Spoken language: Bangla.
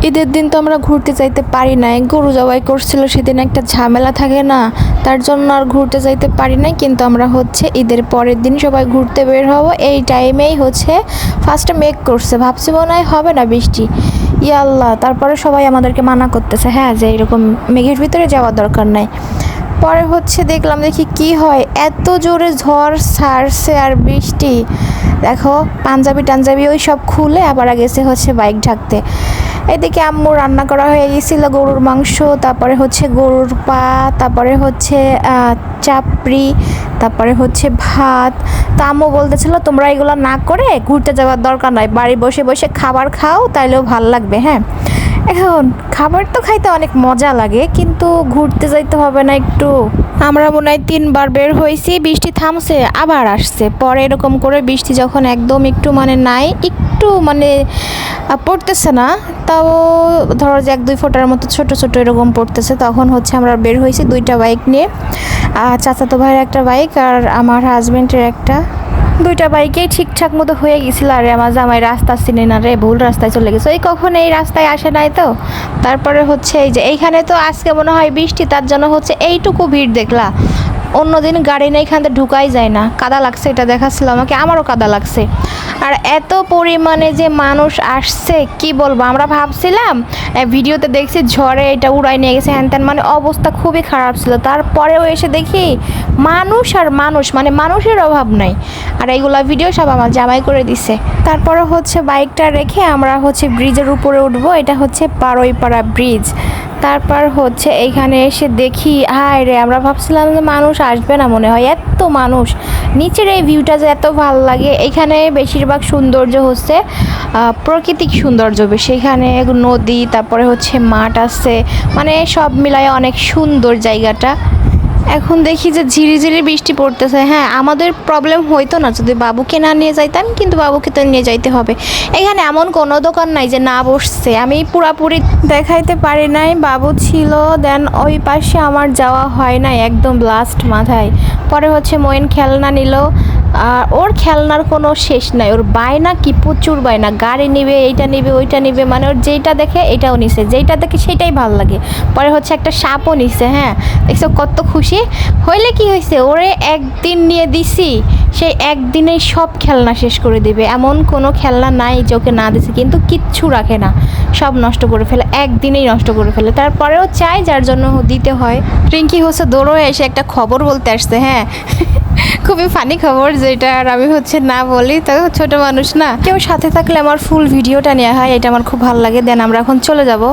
ঈদের দিন তো আমরা ঘুরতে যাইতে পারি নাই, গরু জবাই করছিল সেদিন একটা ঝামেলা থাকে না, তার জন্য আর ঘুরতে যাইতে পারি নাই। কিন্তু আমরা হচ্ছে ঈদের পরের দিন সবাই ঘুরতে বের হব। এই টাইমেই হচ্ছে ফার্স্টে মেঘ করছে, ভাবছি মনে হয় হবে না বৃষ্টি, আল্লাহ। তারপরে সবাই আমাদেরকে মানা করতেছে, হ্যাঁ, যে এরকম মেঘের ভিতরে যাওয়ার দরকার নাই। পরে হচ্ছে দেখলাম, দেখি কি হয়, এত জোরে ঝড় ছাড়ছে আর বৃষ্টি, দেখো পাঞ্জাবি টাঞ্জাবি ওই সব খুলে আবার গেছে হচ্ছে বাইক ঢাকতে। এদিকে আম্মু রান্না করা হয়ে গেছিলো গরুর মাংস, তারপরে হচ্ছে গরুর পা, তারপরে হচ্ছে চাপড়ি, তারপরে হচ্ছে ভাত। তো আম্মু বলতেছিল তোমরা এগুলো না করে ঘুরতে যাওয়ার দরকার নাই, বাড়ি বসে বসে খাবার খাও, তাইলেও ভাল লাগবে। হ্যাঁ, এখন খাবার তো খাইতে অনেক মজা লাগে, কিন্তু ঘুরতে যাইতে হবে না একটু? আমরা মনে হয় 3বার বের হয়েছি, বৃষ্টি থামছে আবার আসছে, পরে এরকম করে বৃষ্টি যখন একদম একটু মানে নাই, একটু মানে পড়তেছে না, তাও ধরো যে 1-2 ফোঁটার মতো ছোট ছোট এরকম পড়তেছে, তখন হচ্ছে আমরা বের হয়েছি 2টা বাইক নিয়ে, চাচাতো ভাইয়ের একটা বাইক আর আমার হাজব্যান্ডের একটা। 2টা বাইকেই ঠিকঠাক মতো হয়ে গেছিল। আরে আমার জামাই রাস্তা চিনে না রে, ভুল রাস্তায় চলে গেছে, ওই কখন এই রাস্তায় আসে নাই তো। তারপরে হচ্ছে এই যে এইখানে তো আজকে মনে হয় বৃষ্টি, তার জন্য হচ্ছে এইটুকু ভিড় দেখলা, অন্যদিন গাড়ি না এখান থেকে ঢুকাই যায় না। কাদা লাগছে, এটা দেখাচ্ছিল আমাকে, আমারও কাদা লাগছে। আর এত পরিমাণে যে মানুষ আসছে কি বলবো, আমরা ভাবছিলাম ভিডিওতে দেখছি ঝড়ে এটা উড়াই নিয়ে গেছে হ্যান ত্যান, মানে অবস্থা খুবই খারাপ ছিল। তারপরেও এসে দেখি মানুষ আর মানুষ, মানে মানুষের অভাব নাই। আর এইগুলা ভিডিও সব আমার জামাই করে দিছে। তারপরে হচ্ছে বাইকটা রেখে আমরা হচ্ছে ব্রিজের উপরে উঠবো, এটা হচ্ছে পাড়ইপাড়া ব্রিজ। তারপর হচ্ছে এইখানে এসে দেখি, হায় রে, আমরা ভাবছিলাম যে মানুষ আসবে না, মনে হয় এত মানুষ। নিচের এই ভিউটা যে এত ভালো লাগে, এখানে বেশিরভাগ সৌন্দর্য হচ্ছে প্রাকৃতিক সৌন্দর্য বেশি, এখানে নদী, তারপরে হচ্ছে মাঠ আছে, মানে সব মিলায় অনেক সুন্দর জায়গাটা। এখন দেখি যে ঝিরিঝিরি বৃষ্টি পড়তেছে। হ্যাঁ, আমাদের প্রবলেম হইতো না যদি বাবুকে না নিয়ে যাইতাম, কিন্তু বাবুকে তো নিয়ে যাইতে হবে। এখানে এমন কোনো দোকান নাই যে না বসছে, আমি পুরাপুরি দেখাইতে পারি নাই, বাবু ছিল, দেন ওই পাশে আমার যাওয়া হয় নাই, একদম লাস্ট মাথায়। পরে হচ্ছে মইন খেলনা নিল, আর ওর খেলনার কোনো শেষ নাই, ওর বায়না কি প্রচুর বায়না, গাড়ি নিবে, এইটা নিবে, ওইটা নিবে, মানে ওর যেইটা দেখে এটাও নিছে, যেইটা দেখে সেটাই ভালো লাগে। পরে হচ্ছে একটা সাপও নিছে। হ্যাঁ, দেখছো কত খুশি হইলে কি হয়েছে, ওরে একদিন নিয়ে দিছি, সেই একদিনেই সব খেলনা শেষ করে দিবে, এমন কোনো খেলনা নাই যে ওকে না দিছে, কিন্তু কিচ্ছু রাখে না, সব নষ্ট করে ফেলে, একদিনেই নষ্ট করে ফেলে। তারপরেও চাই, যার জন্য দিতে হয়। রিঙ্কি হচ্ছে দৌড়ে এসে একটা খবর বলতে আসছে। হ্যাঁ, খুবই ফানি খবর, যেটা আর আমি হচ্ছে না বলি, তো ছোট মানুষ না, কেউ সাথে থাকলে আমার ফুল ভিডিওটা নেওয়া হয়, এটা আমার খুব ভালো লাগে। দেন আমরা এখন চলে যাব।